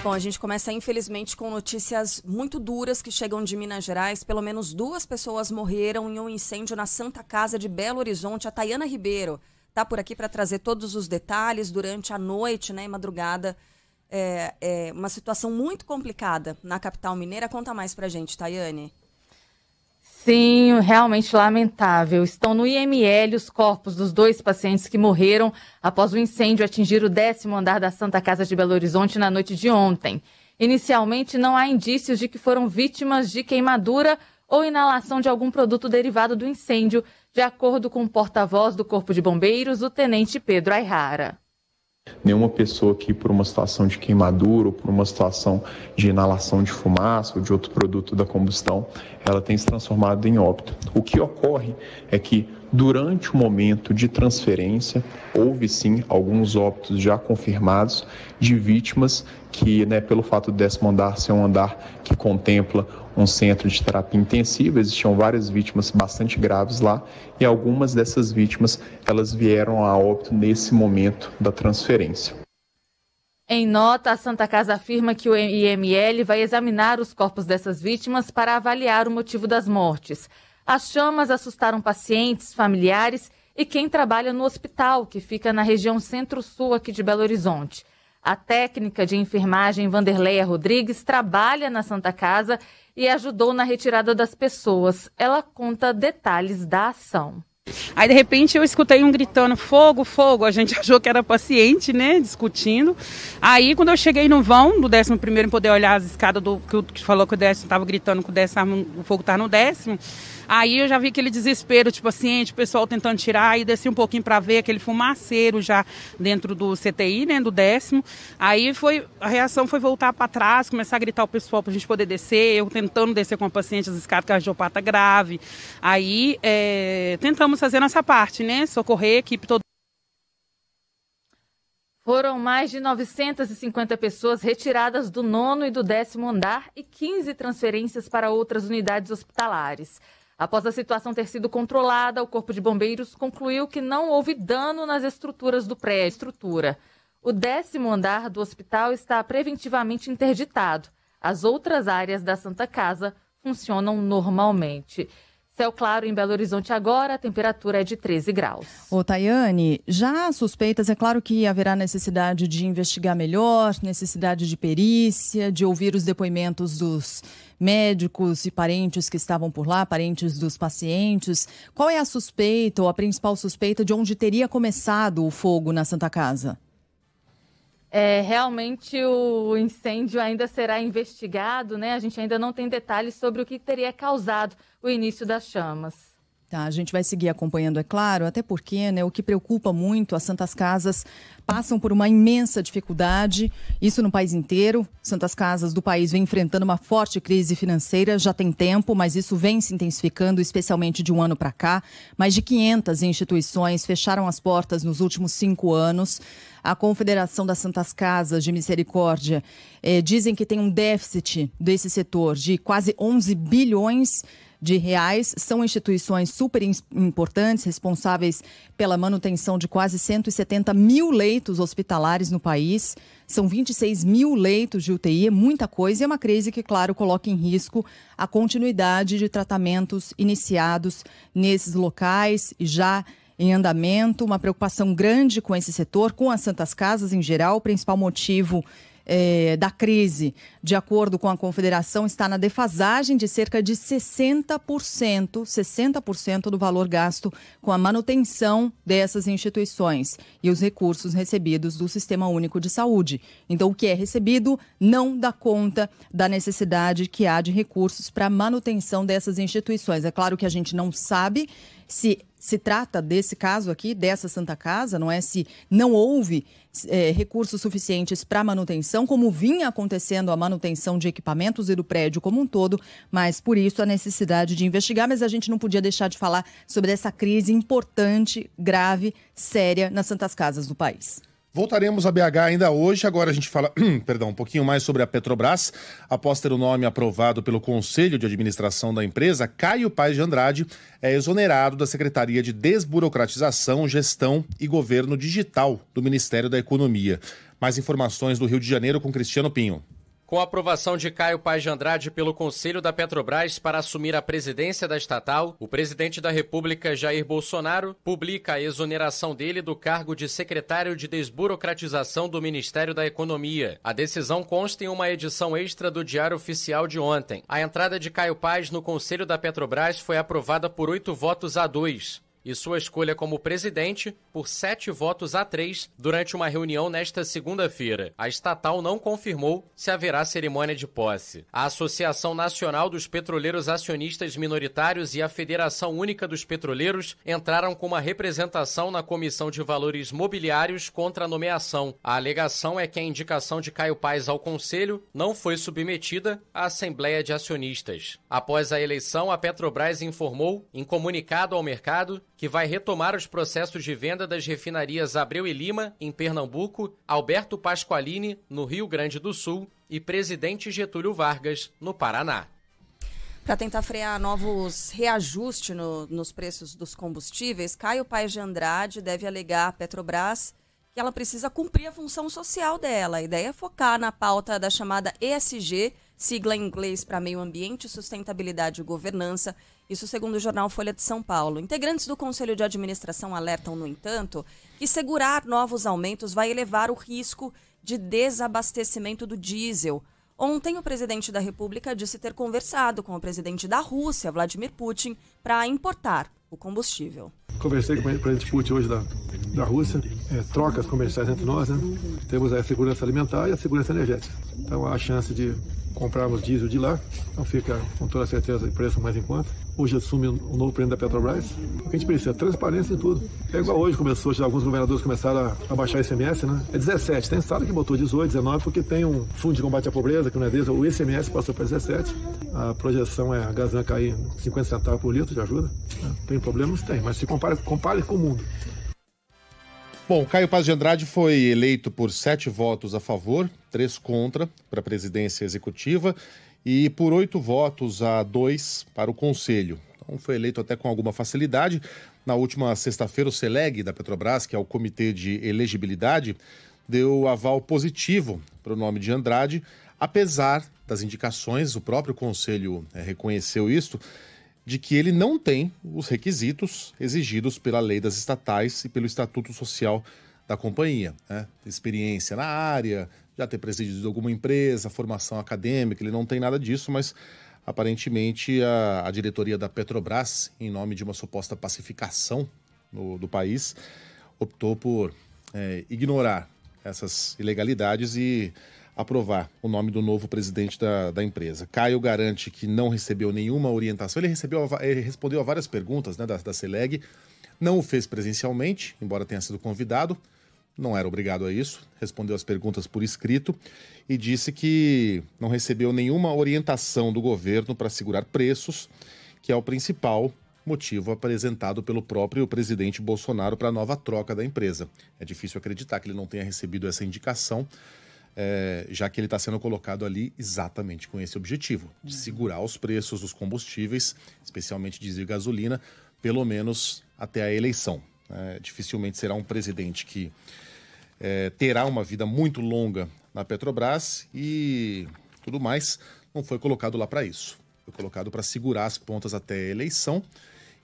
Bom, a gente começa, infelizmente, com notícias muito duras que chegam de Minas Gerais. Pelo menos 2 pessoas morreram em um incêndio na Santa Casa de Belo Horizonte. A Tayana Ribeiro está por aqui para trazer todos os detalhes durante a noite, né, e madrugada. É uma situação muito complicada na capital mineira. Conta mais para a gente, Tayane. Sim, realmente lamentável. Estão no IML os corpos dos 2 pacientes que morreram após o incêndio atingir o 10º andar da Santa Casa de Belo Horizonte na noite de ontem. Inicialmente, não há indícios de que foram vítimas de queimadura ou inalação de algum produto derivado do incêndio, de acordo com o porta-voz do Corpo de Bombeiros, o tenente Pedro Ayrara. Nenhuma pessoa que, por uma situação de queimadura ou por uma situação de inalação de fumaça ou de outro produto da combustão, ela tem se transformado em óbito. O que ocorre é que, durante o momento de transferência, houve sim alguns óbitos já confirmados de vítimas que, pelo fato do 10º andar ser um andar que contempla um centro de terapia intensiva, existiam várias vítimas bastante graves lá e algumas dessas vítimas elas vieram a óbito nesse momento da transferência. Em nota, a Santa Casa afirma que o IML vai examinar os corpos dessas vítimas para avaliar o motivo das mortes. As chamas assustaram pacientes, familiares e quem trabalha no hospital, que fica na região centro-sul aqui de Belo Horizonte. A técnica de enfermagem Vanderleia Rodrigues trabalha na Santa Casa e ajudou na retirada das pessoas. Ela conta detalhes da ação. Aí, de repente, eu escutei um gritando, fogo, fogo. A gente achou que era paciente, né, discutindo. Aí, quando eu cheguei no vão do 11º, em poder olhar as escadas que falou que o 10º estava gritando que o fogo estava no 10º, aí eu já vi aquele desespero de paciente, o pessoal tentando tirar, aí desci um pouquinho para ver aquele fumaceiro já dentro do CTI, né, do 10º. Aí a reação foi voltar para trás, começar a gritar o pessoal para a gente poder descer, eu tentando descer com a paciente as escadas cardiopata grave. Aí tentamos fazer nossa parte, né, socorrer a equipe toda. Foram mais de 950 pessoas retiradas do 9º e do 10º andar e 15 transferências para outras unidades hospitalares. Após a situação ter sido controlada, o Corpo de Bombeiros concluiu que não houve dano nas estruturas do prédio. O 10º andar do hospital está preventivamente interditado. As outras áreas da Santa Casa funcionam normalmente. Céu claro em Belo Horizonte agora, a temperatura é de 13 graus. Ô, Tayane, já há suspeitas, é claro que haverá necessidade de investigar melhor, necessidade de perícia, de ouvir os depoimentos dos médicos e parentes que estavam por lá, parentes dos pacientes. Qual é a suspeita ou a principal suspeita de onde teria começado o fogo na Santa Casa? Realmente o incêndio ainda será investigado, né? A gente ainda não tem detalhes sobre o que teria causado o início das chamas. Tá, a gente vai seguir acompanhando, é claro, até porque, o que preocupa muito, as Santas Casas passam por uma imensa dificuldade, isso no país inteiro. Santas Casas do país vem enfrentando uma forte crise financeira, já tem tempo, mas isso vem se intensificando, especialmente de um ano para cá. Mais de 500 instituições fecharam as portas nos últimos 5 anos. A Confederação das Santas Casas de Misericórdia dizem que tem um déficit desse setor de quase 11 bilhões de reais. São instituições super importantes, responsáveis pela manutenção de quase 170 mil leitos hospitalares no país. São 26 mil leitos de UTI, é muita coisa e é uma crise que, claro, coloca em risco a continuidade de tratamentos iniciados nesses locais e já em andamento. Uma preocupação grande com esse setor, com as Santas Casas em geral. O principal motivo da crise, de acordo com a Confederação, está na defasagem de cerca de 60% do valor gasto com a manutenção dessas instituições e os recursos recebidos do Sistema Único de Saúde. Então, o que é recebido não dá conta da necessidade que há de recursos para a manutenção dessas instituições. É claro que a gente não sabe se trata desse caso aqui, dessa Santa Casa, não é? Se não houve recursos suficientes para manutenção, como vinha acontecendo a manutenção de equipamentos e do prédio como um todo, mas por isso a necessidade de investigar. Mas a gente não podia deixar de falar sobre essa crise importante, grave, séria nas Santas Casas do país. Voltaremos a BH ainda hoje. Agora a gente fala um pouquinho mais sobre a Petrobras. Após ter o nome aprovado pelo Conselho de Administração da empresa, Caio Paes de Andrade é exonerado da Secretaria de Desburocratização, Gestão e Governo Digital do Ministério da Economia. Mais informações do Rio de Janeiro com Cristiano Pinho. Com a aprovação de Caio Paz de Andrade pelo Conselho da Petrobras para assumir a presidência da estatal, o presidente da República, Jair Bolsonaro, publica a exoneração dele do cargo de secretário de desburocratização do Ministério da Economia. A decisão consta em uma edição extra do Diário Oficial de ontem. A entrada de Caio Paz no Conselho da Petrobras foi aprovada por 8 votos a 2. E sua escolha como presidente por 7 votos a 3 durante uma reunião nesta segunda-feira. A estatal não confirmou se haverá cerimônia de posse. A Associação Nacional dos Petroleiros Acionistas Minoritários e a Federação Única dos Petroleiros entraram com uma representação na Comissão de Valores Mobiliários contra a nomeação. A alegação é que a indicação de Caio Paz ao Conselho não foi submetida à Assembleia de Acionistas. Após a eleição, a Petrobras informou, em comunicado ao mercado, que vai retomar os processos de venda das refinarias Abreu e Lima, em Pernambuco, Alberto Pasqualini, no Rio Grande do Sul, e Presidente Getúlio Vargas, no Paraná. Para tentar frear novos reajustes nos preços dos combustíveis, Caio Paz de Andrade deve alegar à Petrobras que ela precisa cumprir a função social dela. A ideia é focar na pauta da chamada ESG, sigla em inglês para Meio Ambiente, Sustentabilidade e Governança, isso segundo o jornal Folha de São Paulo. Integrantes do Conselho de Administração alertam, no entanto, que segurar novos aumentos vai elevar o risco de desabastecimento do diesel. Ontem, o presidente da República disse ter conversado com o presidente da Rússia, Vladimir Putin, para importar o combustível. Conversei com o presidente Putin hoje da Rússia, trocas comerciais entre nós, né? Temos a segurança alimentar e a segurança energética. Então, há a chance de comprarmos diesel de lá, então fica com toda certeza o preço mais em conta. Hoje assume um novo presidente da Petrobras. O que a gente precisa é transparência em tudo. É igual hoje começou, já alguns governadores começaram a baixar o ICMS, né? É 17, tem estado que botou 18, 19, porque tem um fundo de combate à pobreza, que não é deles, o ICMS passou para 17. A projeção é a gasolina cair 50 centavos por litro de ajuda. Tem problemas? Tem, mas se compare com o mundo. Bom, Caio Paz de Andrade foi eleito por 7 votos a favor, 3 contra para a presidência executiva e por 8 votos a 2 para o Conselho. Então foi eleito até com alguma facilidade. Na última sexta-feira, o CELEG da Petrobras, que é o Comitê de Elegibilidade, deu aval positivo para o nome de Andrade, apesar das indicações, o próprio Conselho reconheceu isso, de que ele não tem os requisitos exigidos pela lei das estatais e pelo Estatuto Social da companhia, né? Experiência na área, já ter presidido alguma empresa, formação acadêmica, ele não tem nada disso, mas aparentemente a diretoria da Petrobras, em nome de uma suposta pacificação do país, optou por ignorar essas ilegalidades e aprovar o nome do novo presidente da empresa. Caio garante que não recebeu nenhuma orientação. Ele respondeu a várias perguntas, né, da CELEG, não o fez presencialmente, embora tenha sido convidado, não era obrigado a isso, respondeu as perguntas por escrito e disse que não recebeu nenhuma orientação do governo para segurar preços, que é o principal motivo apresentado pelo próprio presidente Bolsonaro para a nova troca da empresa. É difícil acreditar que ele não tenha recebido essa indicação, já que ele está sendo colocado ali exatamente com esse objetivo, de segurar os preços dos combustíveis, especialmente diesel e gasolina, pelo menos até a eleição. Dificilmente será um presidente que terá uma vida muito longa na Petrobras e tudo mais, não foi colocado lá para isso. Foi colocado para segurar as pontas até a eleição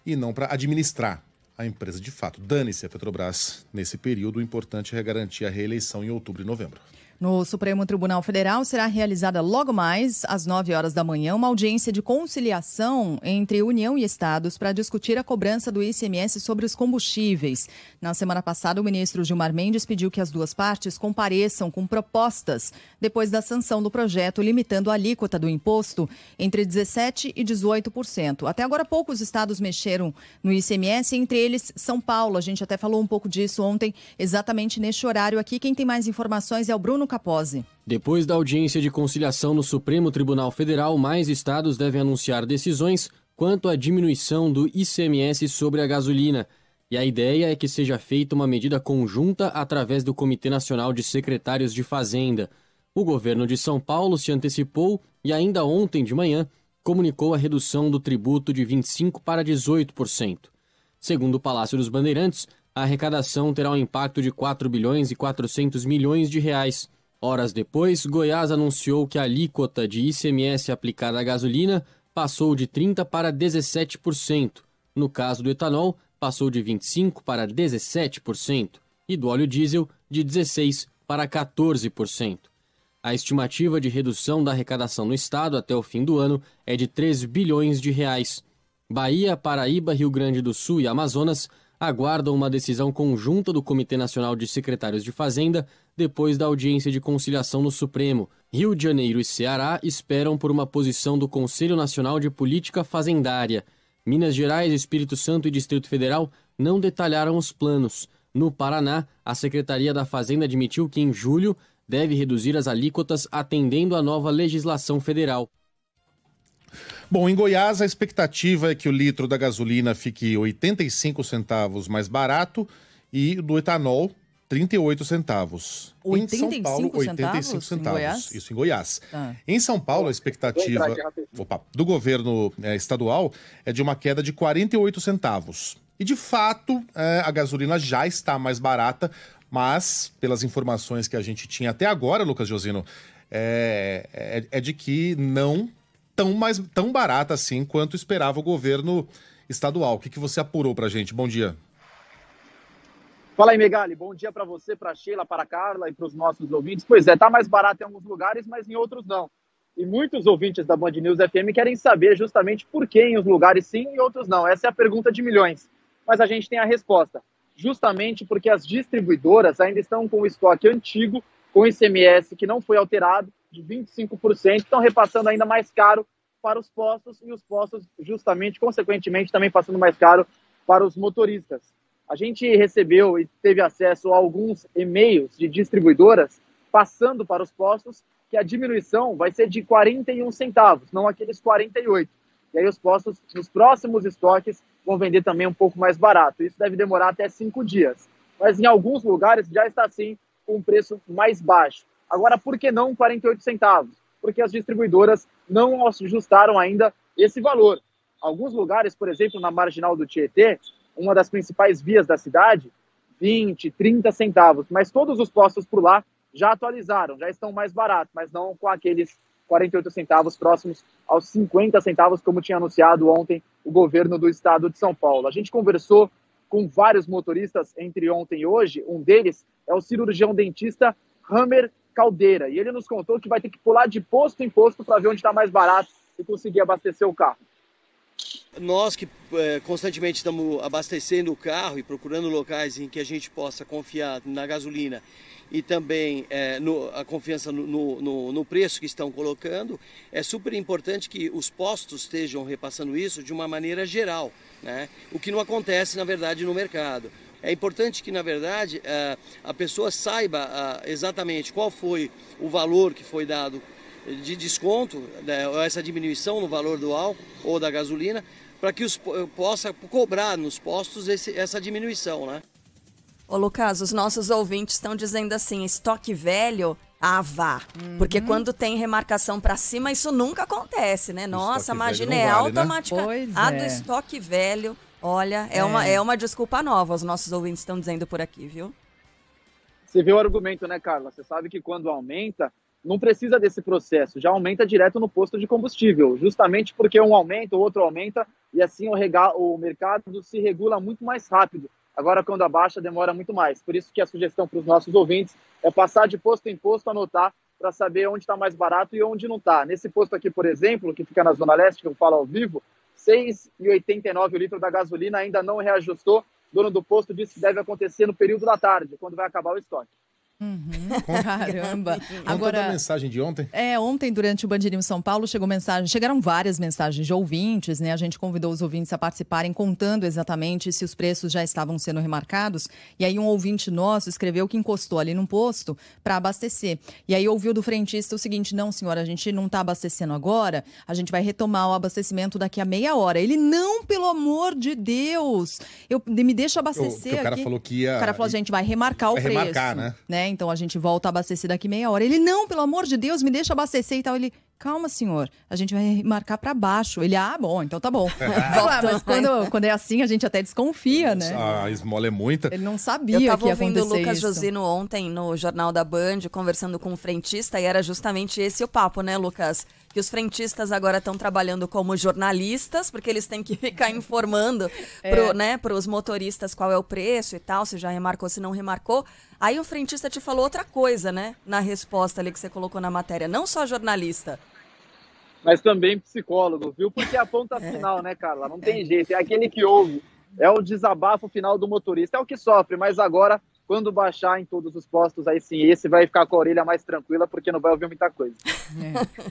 e não para administrar a empresa de fato. Dane-se a Petrobras nesse período, o importante é garantir a reeleição em outubro e novembro. No Supremo Tribunal Federal será realizada logo mais, às 9 horas da manhã, uma audiência de conciliação entre União e Estados para discutir a cobrança do ICMS sobre os combustíveis. Na semana passada, o ministro Gilmar Mendes pediu que as duas partes compareçam com propostas depois da sanção do projeto, limitando a alíquota do imposto entre 17% e 18%. Até agora, poucos estados mexeram no ICMS, entre eles São Paulo. A gente até falou um pouco disso ontem, exatamente neste horário aqui. Quem tem mais informações é o Bruno Capozzi. Depois da audiência de conciliação no Supremo Tribunal Federal, mais estados devem anunciar decisões quanto à diminuição do ICMS sobre a gasolina. E a ideia é que seja feita uma medida conjunta através do Comitê Nacional de Secretários de Fazenda. O governo de São Paulo se antecipou e ainda ontem de manhã comunicou a redução do tributo de 25% para 18%. Segundo o Palácio dos Bandeirantes, a arrecadação terá um impacto de 4 bilhões e 400 milhões de reais. Horas depois, Goiás anunciou que a alíquota de ICMS aplicada à gasolina passou de 30% para 17%. No caso do etanol, passou de 25% para 17%. E do óleo diesel, de 16% para 14%. A estimativa de redução da arrecadação no estado até o fim do ano é de 3 bilhões de reais. Bahia, Paraíba, Rio Grande do Sul e Amazonas aguardam uma decisão conjunta do Comitê Nacional de Secretários de Fazenda depois da audiência de conciliação no Supremo. Rio de Janeiro e Ceará esperam por uma posição do Conselho Nacional de Política Fazendária. Minas Gerais, Espírito Santo e Distrito Federal não detalharam os planos. No Paraná, a Secretaria da Fazenda admitiu que em julho deve reduzir as alíquotas atendendo à nova legislação federal. Bom, em Goiás, a expectativa é que o litro da gasolina fique 85 centavos mais barato e do etanol 38 centavos. 85 em São Paulo, 85 centavos. Em Goiás? Isso, em Goiás. Em São Paulo, a expectativa do governo estadual é de uma queda de 48 centavos. E, de fato, a gasolina já está mais barata, mas, pelas informações que a gente tinha até agora, Lucas Josino, é de que não tão barata assim quanto esperava o governo estadual. O que você apurou pra gente? Bom dia. Fala aí, Megali. Bom dia para você, para Sheila, para a Carla e para os nossos ouvintes. Pois é, tá mais barato em alguns lugares, mas em outros não. E muitos ouvintes da Band News FM querem saber justamente por que em uns lugares sim e outros não. Essa é a pergunta de milhões. Mas a gente tem a resposta. Justamente porque as distribuidoras ainda estão com o estoque antigo, com ICMS que não foi alterado, de 25%, estão repassando ainda mais caro para os postos e os postos, justamente, consequentemente, também passando mais caro para os motoristas. A gente recebeu e teve acesso a alguns e-mails de distribuidoras passando para os postos que a diminuição vai ser de 41 centavos, não aqueles 48. E aí os postos, nos próximos estoques, vão vender também um pouco mais barato. Isso deve demorar até 5 dias. Mas em alguns lugares já está, sim, com um preço mais baixo. Agora, por que não 48 centavos? Porque as distribuidoras não ajustaram ainda esse valor. Alguns lugares, por exemplo, na Marginal do Tietê, uma das principais vias da cidade, 20, 30 centavos. Mas todos os postos por lá já atualizaram, já estão mais baratos, mas não com aqueles 48 centavos próximos aos 50 centavos, como tinha anunciado ontem o governo do estado de São Paulo. A gente conversou com vários motoristas entre ontem e hoje. Um deles é o cirurgião dentista Hammer Caldeira. E ele nos contou que vai ter que pular de posto em posto para ver onde está mais barato e conseguir abastecer o carro. Nós que constantemente estamos abastecendo o carro e procurando locais em que a gente possa confiar na gasolina e também a confiança no preço que estão colocando, é super importante que os postos estejam repassando isso de uma maneira geral, né? O que não acontece, na verdade, no mercado. É importante que, na verdade, a pessoa saiba exatamente qual foi o valor que foi dado de desconto, essa diminuição no valor do álcool ou da gasolina, para que possa cobrar nos postos essa diminuição, né? Ô, Lucas, os nossos ouvintes estão dizendo assim, estoque velho, vá. Porque quando tem remarcação para cima, isso nunca acontece, né? Nossa, imagina, é automática. A do estoque velho, olha, é uma desculpa nova, os nossos ouvintes estão dizendo por aqui, viu? Você vê o argumento, né, Carla? Você sabe que quando aumenta, não precisa desse processo, já aumenta direto no posto de combustível, justamente porque um aumenta, o outro aumenta, e assim o mercado se regula muito mais rápido. Agora, quando abaixa, demora muito mais. Por isso que a sugestão para os nossos ouvintes é passar de posto em posto, anotar, para saber onde está mais barato e onde não está. Nesse posto aqui, por exemplo, que fica na Zona Leste, que eu falo ao vivo, R$ 6,89 o litro da gasolina, ainda não reajustou. O dono do posto disse que deve acontecer no período da tarde, quando vai acabar o estoque. Caramba. Agora, a mensagem de ontem? Ontem, durante o Band News São Paulo, chegaram várias mensagens de ouvintes, né? A gente convidou os ouvintes a participarem, contando exatamente se os preços já estavam sendo remarcados. E aí um ouvinte nosso escreveu que encostou ali num posto para abastecer. E aí ouviu do frentista o seguinte: não, senhora, a gente não está abastecendo agora, a gente vai retomar o abastecimento daqui a meia hora. Ele, não, pelo amor de Deus, me deixa abastecer aqui. O cara falou que ia... O cara falou, a gente vai remarcar o preço. Remarcar, né? Então a gente volta a abastecer daqui meia hora. Ele, não, pelo amor de Deus, me deixa abastecer e tal. Ele, calma, senhor, a gente vai marcar para baixo. Ele, bom, então tá bom. Mas quando é assim, a gente até desconfia, né? A esmola é muita. Ele não sabia que ia acontecer isso. Eu tava ouvindo o Lucas Josino ontem no Jornal da Band, conversando com um frentista, e era justamente esse o papo, né, Lucas? Que os frentistas agora estão trabalhando como jornalistas, porque eles têm que ficar informando para os motoristas qual é o preço e tal, se já remarcou, se não remarcou. Aí o frentista te falou outra coisa, né? Na resposta ali que você colocou na matéria. Não só jornalista. Mas também psicólogo, viu? Porque é a ponta final, né, Carla? Não tem jeito. É aquele que ouve. É o desabafo final do motorista. É o que sofre, mas agora, quando baixar em todos os postos, aí sim, esse vai ficar com a orelha mais tranquila, porque não vai ouvir muita coisa.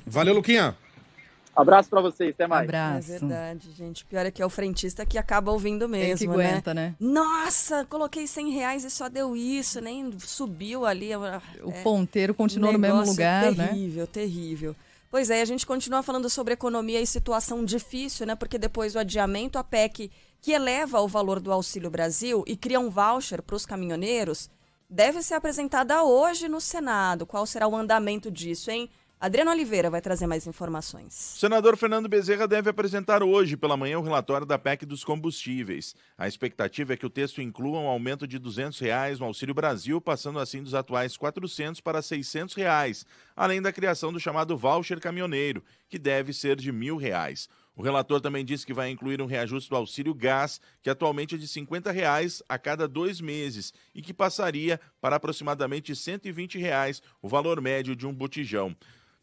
Valeu, Luquinha. Abraço pra vocês, até mais. Abraço. É verdade, gente. Pior é que é o frentista que acaba ouvindo mesmo, que aguenta, né? Nossa, coloquei R$100 e só deu isso, nem subiu ali. O ponteiro continuou no mesmo lugar, né? Terrível, terrível. Pois é, a gente continua falando sobre economia e situação difícil, né? Porque depois do adiamento, a PEC, que eleva o valor do Auxílio Brasil e cria um voucher para os caminhoneiros, deve ser apresentada hoje no Senado. Qual será o andamento disso, hein? Adriano Oliveira vai trazer mais informações. O senador Fernando Bezerra deve apresentar hoje pela manhã o relatório da PEC dos combustíveis. A expectativa é que o texto inclua um aumento de R$200 no Auxílio Brasil, passando assim dos atuais R$400 para R$600, além da criação do chamado voucher caminhoneiro, que deve ser de R$1.000. O relator também disse que vai incluir um reajuste do auxílio gás, que atualmente é de R$50 a cada 2 meses e que passaria para aproximadamente R$120 o valor médio de um botijão.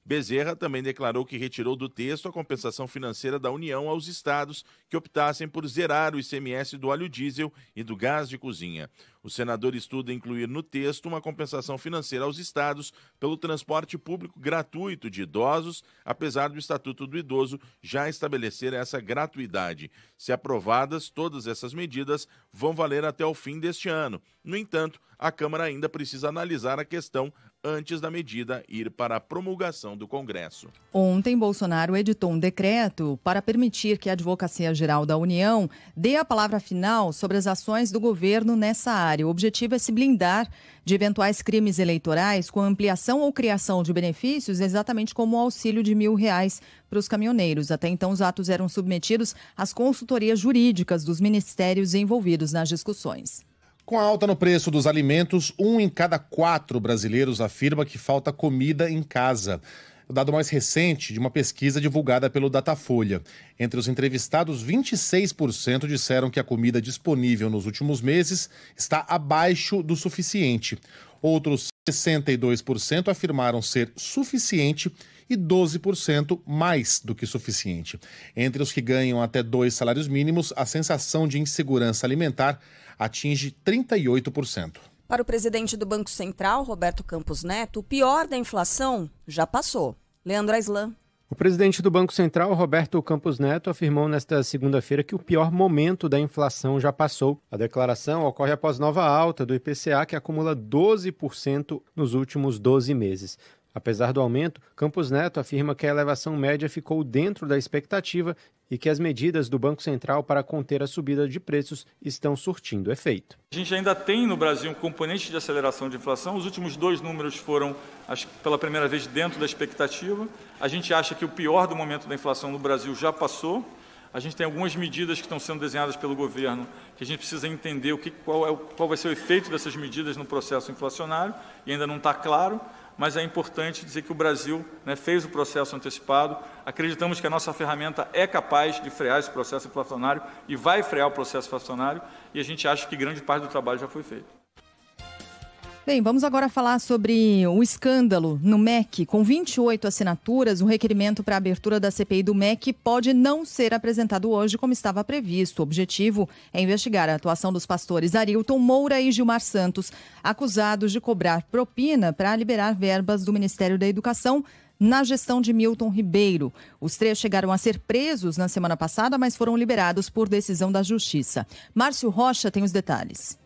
Bezerra também declarou que retirou do texto a compensação financeira da União aos estados que optassem por zerar o ICMS do óleo diesel e do gás de cozinha. O senador estuda incluir no texto uma compensação financeira aos estados pelo transporte público gratuito de idosos, apesar do Estatuto do Idoso já estabelecer essa gratuidade. Se aprovadas, todas essas medidas vão valer até o fim deste ano. No entanto, a Câmara ainda precisa analisar a questão antes da medida ir para a promulgação do Congresso. Ontem, Bolsonaro editou um decreto para permitir que a Advocacia Geral da União dê a palavra final sobre as ações do governo nessa área. O objetivo é se blindar de eventuais crimes eleitorais com ampliação ou criação de benefícios, exatamente como o auxílio de R$1.000 para os caminhoneiros. Até então, os atos eram submetidos às consultorias jurídicas dos ministérios envolvidos nas discussões. Com a alta no preço dos alimentos, 1 em cada 4 brasileiros afirma que falta comida em casa. O dado mais recente de uma pesquisa divulgada pelo Datafolha. Entre os entrevistados, 26% disseram que a comida disponível nos últimos meses está abaixo do suficiente. Outros 62% afirmaram ser suficiente e 12% mais do que suficiente. Entre os que ganham até 2 salários mínimos, a sensação de insegurança alimentar atinge 38%. Para o presidente do Banco Central, Roberto Campos Neto, o pior da inflação já passou. Leandro Aislan. O presidente do Banco Central, Roberto Campos Neto, afirmou nesta segunda-feira que o pior momento da inflação já passou. A declaração ocorre após nova alta do IPCA, que acumula 12% nos últimos 12 meses. Apesar do aumento, Campos Neto afirma que a elevação média ficou dentro da expectativa e que as medidas do Banco Central para conter a subida de preços estão surtindo efeito. A gente ainda tem no Brasil um componente de aceleração de inflação. Os últimos 2 números foram, acho que pela primeira vez, dentro da expectativa. A gente acha que o pior do momento da inflação no Brasil já passou. A gente tem algumas medidas que estão sendo desenhadas pelo governo que a gente precisa entender qual vai ser o efeito dessas medidas no processo inflacionário e ainda não está claro. Mas é importante dizer que o Brasil fez o processo antecipado. Acreditamos que a nossa ferramenta é capaz de frear esse processo inflacionário e vai frear o processo inflacionário, e a gente acha que grande parte do trabalho já foi feito. Bem, vamos agora falar sobre o escândalo no MEC. Com 28 assinaturas, o requerimento para a abertura da CPI do MEC pode não ser apresentado hoje como estava previsto. O objetivo é investigar a atuação dos pastores Arilton Moura e Gilmar Santos, acusados de cobrar propina para liberar verbas do Ministério da Educação na gestão de Milton Ribeiro. Os 3 chegaram a ser presos na semana passada, mas foram liberados por decisão da Justiça. Márcio Rocha tem os detalhes.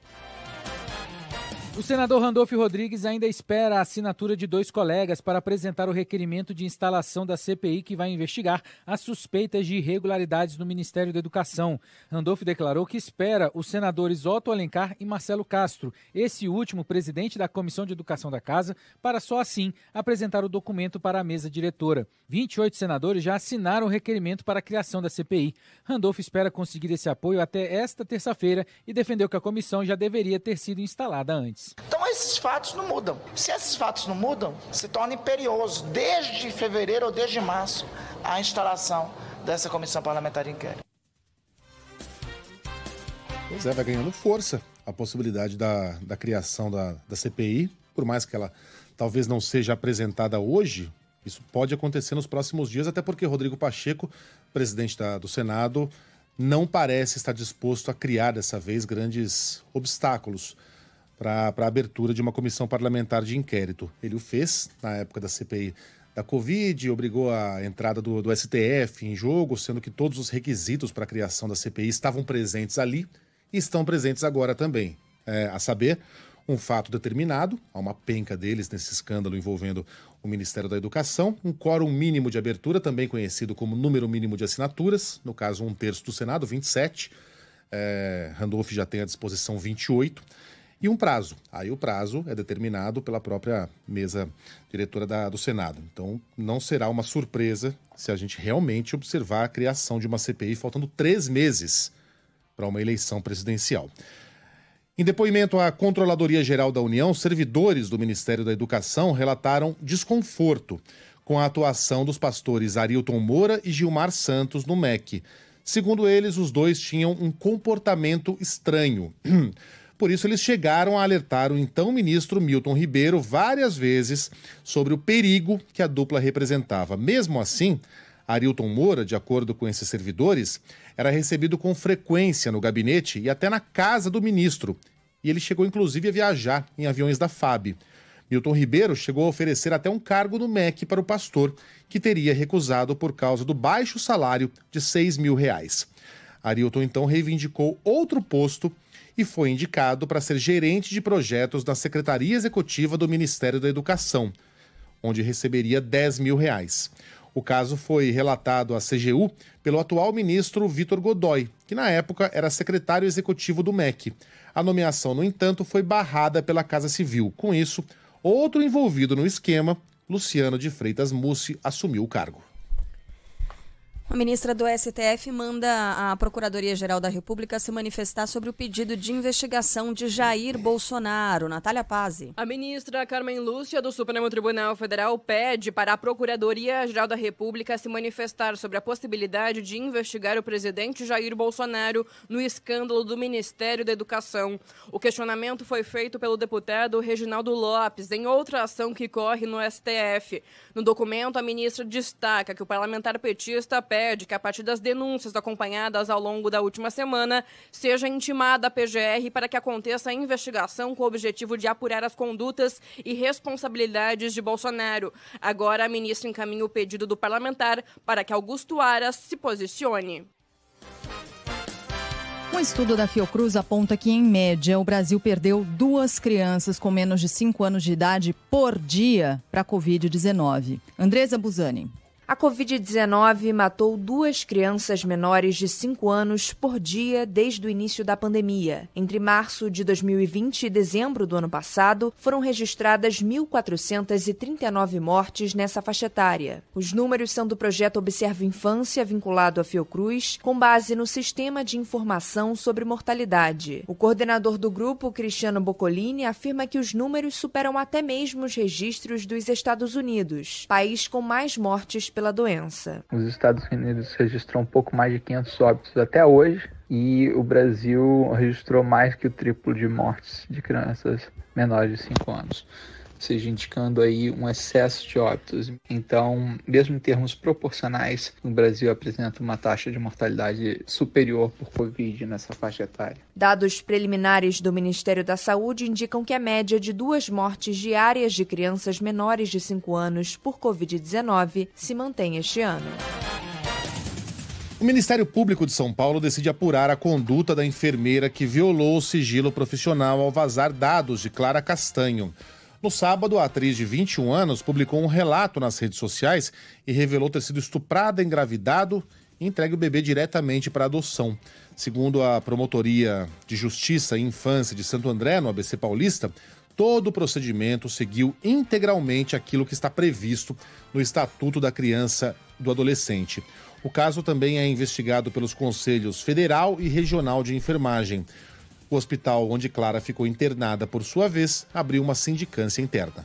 O senador Randolfo Rodrigues ainda espera a assinatura de 2 colegas para apresentar o requerimento de instalação da CPI que vai investigar as suspeitas de irregularidades no Ministério da Educação. Randolfo declarou que espera os senadores Otto Alencar e Marcelo Castro, esse último presidente da Comissão de Educação da Casa, para só assim apresentar o documento para a mesa diretora. 28 senadores já assinaram o requerimento para a criação da CPI. Randolfo espera conseguir esse apoio até esta terça-feira e defendeu que a comissão já deveria ter sido instalada antes. Então esses fatos não mudam. Se esses fatos não mudam, se torna imperioso, desde fevereiro ou desde março, a instalação dessa comissão parlamentar de inquérito. Pois é, vai ganhando força a possibilidade da criação da CPI, por mais que ela talvez não seja apresentada hoje, isso pode acontecer nos próximos dias, até porque Rodrigo Pacheco, presidente do Senado, não parece estar disposto a criar dessa vez grandes obstáculos para a abertura de uma comissão parlamentar de inquérito. Ele o fez na época da CPI da Covid, obrigou a entrada do STF em jogo, sendo que todos os requisitos para a criação da CPI estavam presentes ali e estão presentes agora também. A saber, um fato determinado, há uma penca deles nesse escândalo envolvendo o Ministério da Educação, um quórum mínimo de abertura, também conhecido como número mínimo de assinaturas, no caso 1/3 do Senado, 27, Randolph já tem à disposição 28, e um prazo. Aí o prazo é determinado pela própria mesa diretora do Senado. Então não será uma surpresa se a gente realmente observar a criação de uma CPI faltando 3 meses para uma eleição presidencial. Em depoimento à Controladoria Geral da União, servidores do Ministério da Educação relataram desconforto com a atuação dos pastores Arilton Moura e Gilmar Santos no MEC. Segundo eles, os dois tinham um comportamento estranho. Por isso, eles chegaram a alertar o então ministro Milton Ribeiro várias vezes sobre o perigo que a dupla representava. Mesmo assim, Arilton Moura, de acordo com esses servidores, era recebido com frequência no gabinete e até na casa do ministro. E ele chegou, inclusive, a viajar em aviões da FAB. Milton Ribeiro chegou a oferecer até um cargo no MEC para o pastor, que teria recusado por causa do baixo salário de R$6 mil. Arilton, então, reivindicou outro posto e foi indicado para ser gerente de projetos da Secretaria Executiva do Ministério da Educação, onde receberia R$10 mil. O caso foi relatado à CGU pelo atual ministro Vitor Godoy, que na época era secretário executivo do MEC. A nomeação, no entanto, foi barrada pela Casa Civil. Com isso, outro envolvido no esquema, Luciano de Freitas Mussi, assumiu o cargo. A ministra do STF manda a Procuradoria-Geral da República se manifestar sobre o pedido de investigação de Jair Bolsonaro. Natália Pazzi. A ministra Carmen Lúcia, do Supremo Tribunal Federal, pede para a Procuradoria-Geral da República se manifestar sobre a possibilidade de investigar o presidente Jair Bolsonaro no escândalo do Ministério da Educação. O questionamento foi feito pelo deputado Reginaldo Lopes em outra ação que corre no STF. No documento, a ministra destaca que o parlamentar petista pede que, a partir das denúncias acompanhadas ao longo da última semana, seja intimada a PGR para que aconteça a investigação com o objetivo de apurar as condutas e responsabilidades de Bolsonaro. Agora, a ministra encaminha o pedido do parlamentar para que Augusto Aras se posicione. Um estudo da Fiocruz aponta que, em média, o Brasil perdeu 2 crianças com menos de 5 anos de idade por dia para a Covid-19. Andresa Buzani. A Covid-19 matou 2 crianças menores de 5 anos por dia desde o início da pandemia. Entre março de 2020 e dezembro do ano passado, foram registradas 1.439 mortes nessa faixa etária. Os números são do projeto Observa Infância, vinculado à Fiocruz, com base no Sistema de Informação sobre Mortalidade. O coordenador do grupo, Cristiano Boccolini, afirma que os números superam até mesmo os registros dos Estados Unidos, país com mais mortes pela doença. Os Estados Unidos registrou um pouco mais de 500 óbitos até hoje e o Brasil registrou mais que o triplo de mortes de crianças menores de 5 anos, ou seja, indicando aí um excesso de óbitos. Então, mesmo em termos proporcionais, o Brasil apresenta uma taxa de mortalidade superior por Covid nessa faixa etária. Dados preliminares do Ministério da Saúde indicam que a média de 2 mortes diárias de crianças menores de 5 anos por Covid-19 se mantém este ano. O Ministério Público de São Paulo decide apurar a conduta da enfermeira que violou o sigilo profissional ao vazar dados de Clara Castanho. No sábado, a atriz de 21 anos publicou um relato nas redes sociais e revelou ter sido estuprada, engravidado e entregue o bebê diretamente para adoção. Segundo a Promotoria de Justiça e Infância de Santo André, no ABC Paulista, todo o procedimento seguiu integralmente aquilo que está previsto no Estatuto da Criança e do Adolescente. O caso também é investigado pelos Conselhos Federal e Regional de Enfermagem. O hospital onde Clara ficou internada, por sua vez, abriu uma sindicância interna.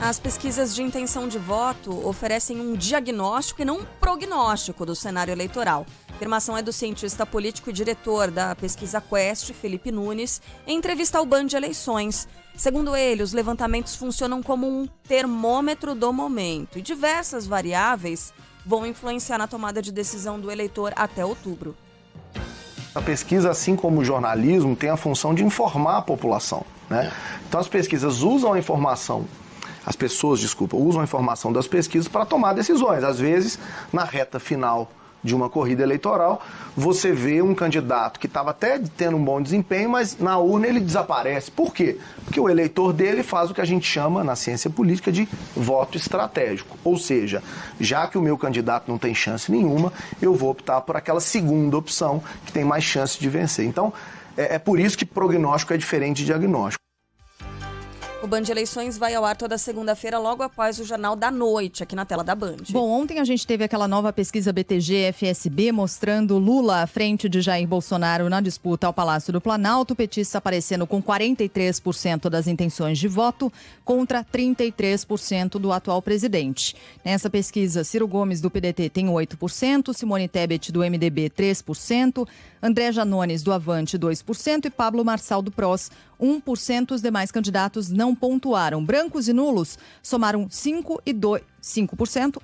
As pesquisas de intenção de voto oferecem um diagnóstico e não um prognóstico do cenário eleitoral. A afirmação é do cientista político e diretor da pesquisa Quest, Felipe Nunes, em entrevista ao Band Eleições. Segundo ele, os levantamentos funcionam como um termômetro do momento e diversas variáveis vão influenciar na tomada de decisão do eleitor até outubro. A pesquisa, assim como o jornalismo, tem a função de informar a população, né? Então as pesquisas usam a informação, usam a informação das pesquisas para tomar decisões. Às vezes, na reta final de uma corrida eleitoral, você vê um candidato que estava até tendo um bom desempenho, mas na urna ele desaparece. Por quê? Porque o eleitor dele faz o que a gente chama, na ciência política, de voto estratégico. Ou seja, já que o meu candidato não tem chance nenhuma, eu vou optar por aquela segunda opção que tem mais chance de vencer. Então, é por isso que prognóstico é diferente de diagnóstico. O Band Eleições vai ao ar toda segunda-feira, logo após o Jornal da Noite, aqui na tela da Band. Bom, ontem a gente teve aquela nova pesquisa BTG-FSB mostrando Lula à frente de Jair Bolsonaro na disputa ao Palácio do Planalto. O petista aparecendo com 43% das intenções de voto contra 33% do atual presidente. Nessa pesquisa, Ciro Gomes, do PDT, tem 8%, Simone Tebet, do MDB, 3%, André Janones, do Avante, 2% e Pablo Marçal, do PROS, 1%. Os demais candidatos não pontuaram. Brancos e nulos somaram 5%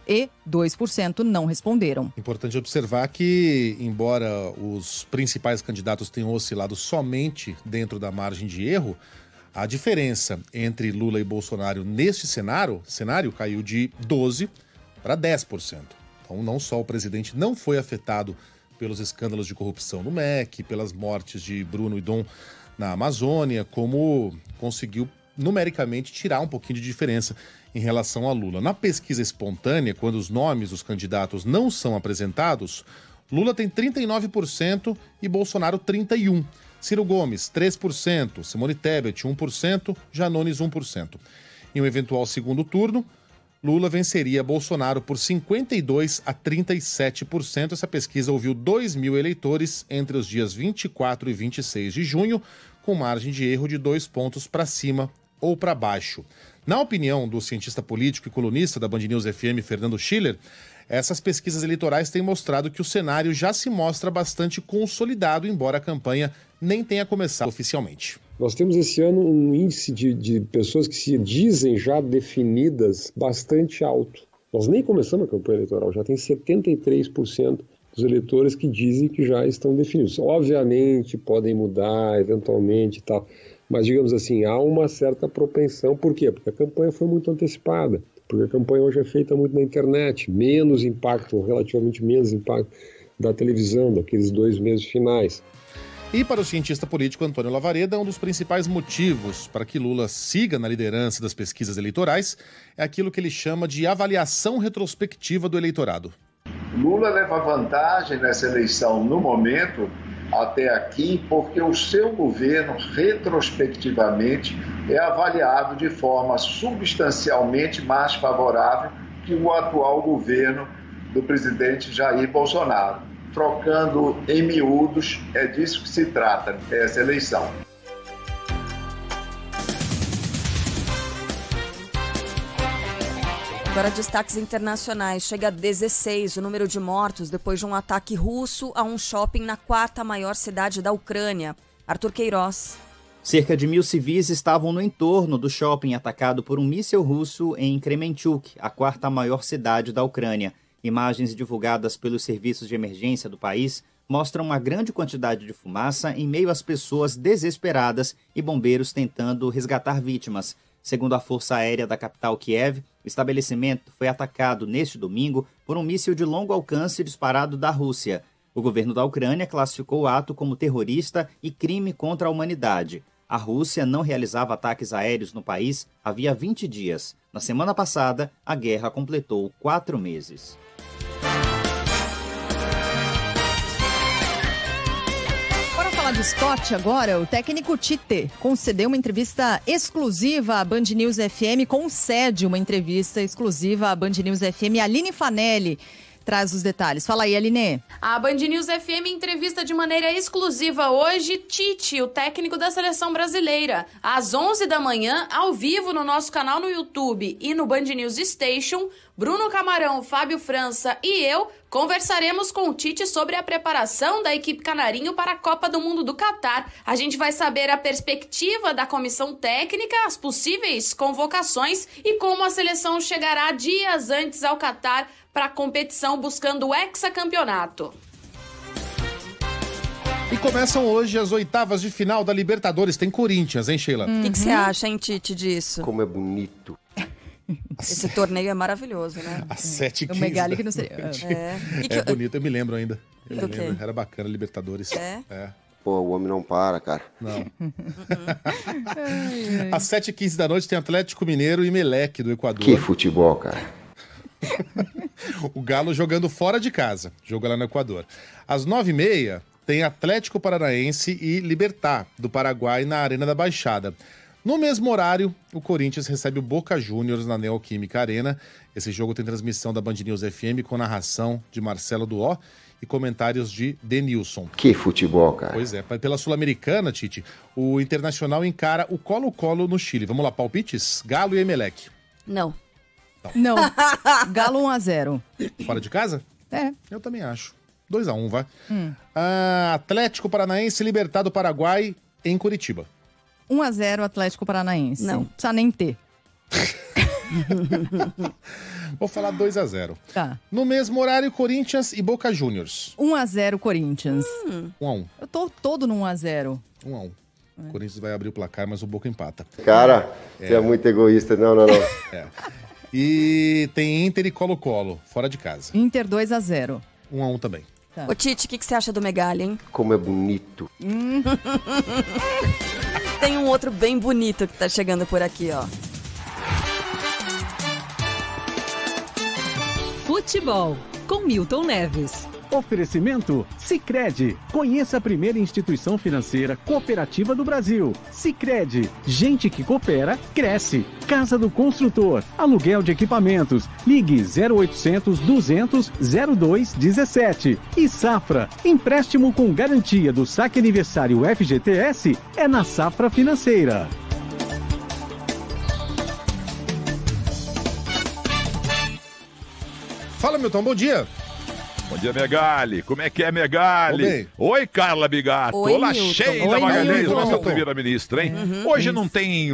e 2% não responderam. Importante observar que, embora os principais candidatos tenham oscilado somente dentro da margem de erro, a diferença entre Lula e Bolsonaro neste cenário caiu de 12% para 10%. Então, não só o presidente não foi afetado pelos escândalos de corrupção no MEC, pelas mortes de Bruno e Dom na Amazônia, como conseguiu numericamente tirar um pouquinho de diferença em relação a Lula. Na pesquisa espontânea, quando os nomes dos candidatos não são apresentados, Lula tem 39% e Bolsonaro 31%. Ciro Gomes, 3%, Simone Tebet, 1%, Janones, 1%. Em um eventual segundo turno, Lula venceria Bolsonaro por 52% a 37%. Essa pesquisa ouviu 2 mil eleitores entre os dias 24 e 26 de junho, com margem de erro de 2 pontos para cima ou para baixo. Na opinião do cientista político e colunista da Band News FM, Fernando Schiller, essas pesquisas eleitorais têm mostrado que o cenário já se mostra bastante consolidado, embora a campanha nem tenha começado oficialmente. Nós temos esse ano um índice de pessoas que se dizem já definidas bastante alto. Nós nem começamos a campanha eleitoral, já tem 73% dos eleitores que dizem que já estão definidos. Obviamente podem mudar eventualmente e tal, mas digamos assim, há uma certa propensão. Por quê? Porque a campanha foi muito antecipada, porque a campanha hoje é feita muito na internet, menos impacto, relativamente menos impacto da televisão, daqueles 2 meses finais. E para o cientista político Antônio Lavareda, um dos principais motivos para que Lula siga na liderança das pesquisas eleitorais é aquilo que ele chama de avaliação retrospectiva do eleitorado. Lula leva vantagem nessa eleição no momento, até aqui, porque o seu governo, retrospectivamente, é avaliado de forma substancialmente mais favorável que o atual governo do presidente Jair Bolsonaro. Trocando em miúdos, é disso que se trata essa eleição. Agora, destaques internacionais. Chega a 16 o número de mortos depois de um ataque russo a um shopping na 4ª maior cidade da Ucrânia. Arthur Queiroz. Cerca de 1.000 civis estavam no entorno do shopping atacado por um míssil russo em Kremenchuk, a 4ª maior cidade da Ucrânia. Imagens divulgadas pelos serviços de emergência do país mostram uma grande quantidade de fumaça em meio às pessoas desesperadas e bombeiros tentando resgatar vítimas. Segundo a Força Aérea da capital Kiev, o estabelecimento foi atacado neste domingo por um míssil de longo alcance disparado da Rússia. O governo da Ucrânia classificou o ato como terrorista e crime contra a humanidade. A Rússia não realizava ataques aéreos no país havia 20 dias. Na semana passada, a guerra completou 4 meses. De esporte agora, o técnico Tite concedeu uma entrevista exclusiva à Band News FM, concede uma entrevista exclusiva à Band News FM. Aline Fanelli traz os detalhes. Fala aí, Aline. A Band News FM entrevista de maneira exclusiva hoje Tite, o técnico da seleção brasileira. Às 11 da manhã, ao vivo no nosso canal no YouTube e no Band News Station, Bruno Camarão, Fábio França e eu conversaremos com o Tite sobre a preparação da equipe canarinho para a Copa do Mundo do Catar. A gente vai saber a perspectiva da comissão técnica, as possíveis convocações e como a seleção chegará dias antes ao Catar para a competição buscando o hexacampeonato. E começam hoje as oitavas de final da Libertadores. Tem Corinthians, hein, Sheila? O que você acha, hein, Tite, disso? Como é bonito. Esse torneio é maravilhoso, né? Às 7h15. O Megali que não seria. É bonito, eu me lembro ainda. Do quê? Era bacana, Libertadores. É? Pô, o homem não para, cara. Não. Às 7h15 da noite tem Atlético Mineiro e Emelec do Equador. Que futebol, cara. O Galo jogando fora de casa. Jogo lá no Equador. Às 9h30 tem Atlético Paranaense e Libertad do Paraguai na Arena da Baixada. No mesmo horário, o Corinthians recebe o Boca Juniors na Neoquímica Arena. Esse jogo tem transmissão da Band News FM com narração de Marcelo Duó e comentários de Denilson. Que futebol, cara. Pois é, pela Sul-Americana, Tite, o Internacional encara o Colo-Colo no Chile. Vamos lá, palpites? Galo e Emelec. Não. Não. Galo 1-0. Fora de casa? É. Eu também acho. 2-1, vai. Atlético Paranaense e Libertad do Paraguai em Curitiba. 1-0 Atlético Paranaense. Não. Precisa nem ter. Vou falar 2-0. Tá. No mesmo horário, Corinthians e Boca Juniors. 1-0 Corinthians. 1-1. Eu tô todo no 1-0. 1-1. O Corinthians vai abrir o placar, mas o Boca empata. Cara, você é muito egoísta. Não. É. E tem Inter e Colo-Colo, fora de casa. Inter 2-0. 1-1 também. Tá. Ô, Tite, o que você acha do Megali, hein? Como é bonito. Tem um outro bem bonito que tá chegando por aqui, ó. Futebol, com Milton Neves. Oferecimento Sicredi. Conheça a primeira instituição financeira cooperativa do Brasil. Sicredi. Gente que coopera, cresce. Casa do Construtor. Aluguel de equipamentos. Ligue 0800 200 0217. E Safra. Empréstimo com garantia do Saque Aniversário FGTS é na Safra Financeira. Fala, Milton, bom dia. Bom dia, Megali. Como é que é, Megali? Oi, Carla Bigato. Oi, Olá, Milton. Sheila Oi, Magalhães, Milton. nossa primeira-ministra, hein? Hoje não tem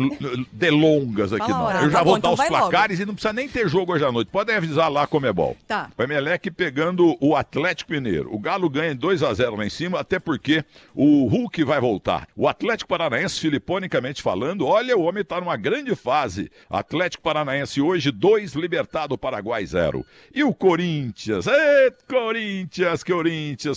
delongas aqui, Fala, não. Eu já tá vou bom, dar então os vai placares e não precisa nem ter jogo hoje à noite. Podem avisar lá como é bom. Tá. O Emelec pegando o Atlético Mineiro. O Galo ganha 2-0 lá em cima, até porque o Hulk vai voltar. O Atlético Paranaense, filiponicamente falando, olha, o homem tá numa grande fase. Atlético Paranaense hoje, 2, Libertad do Paraguai 0. E o Corinthians?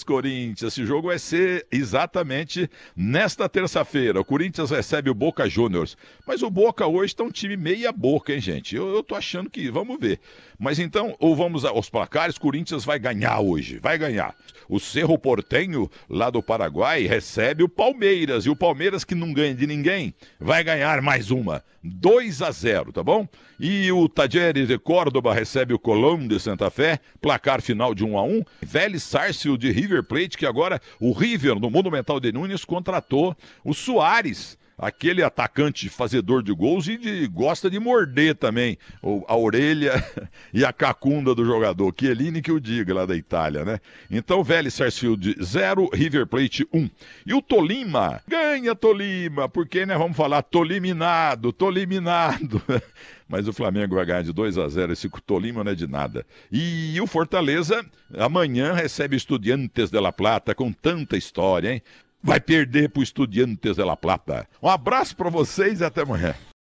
Corinthians. Esse jogo vai ser exatamente nesta terça-feira. O Corinthians recebe o Boca Juniors. Mas o Boca hoje tá um time meia boca, hein, gente? Eu tô achando que... Vamos ver. Mas então, ou vamos aos placares, Corinthians vai ganhar hoje. Vai ganhar. O Cerro Porteño, lá do Paraguai, recebe o Palmeiras. E o Palmeiras, que não ganha de ninguém, vai ganhar mais uma. 2-0, tá bom? E o Talleres de Córdoba recebe o Colón de Santa Fé, placar final de 1-1. Vélez Sarsfield de River Plate, que agora o River, no Monumental de Nunes, contratou o Suárez, aquele atacante fazedor de gols e gosta de morder também a orelha e a cacunda do jogador. Chiellini que o diga, lá da Itália, né? Então, Vélez Sarsfield 0, River Plate 1. E o Tolima, ganha Tolima, porque, né, vamos falar, toliminado. Mas o Flamengo vai ganhar de 2-0, esse Tolima não é de nada. E o Fortaleza, amanhã, recebe Estudiantes de La Plata, com tanta história, hein? Vai perder pro Estudiantes de La Plata. Um abraço para vocês e até amanhã.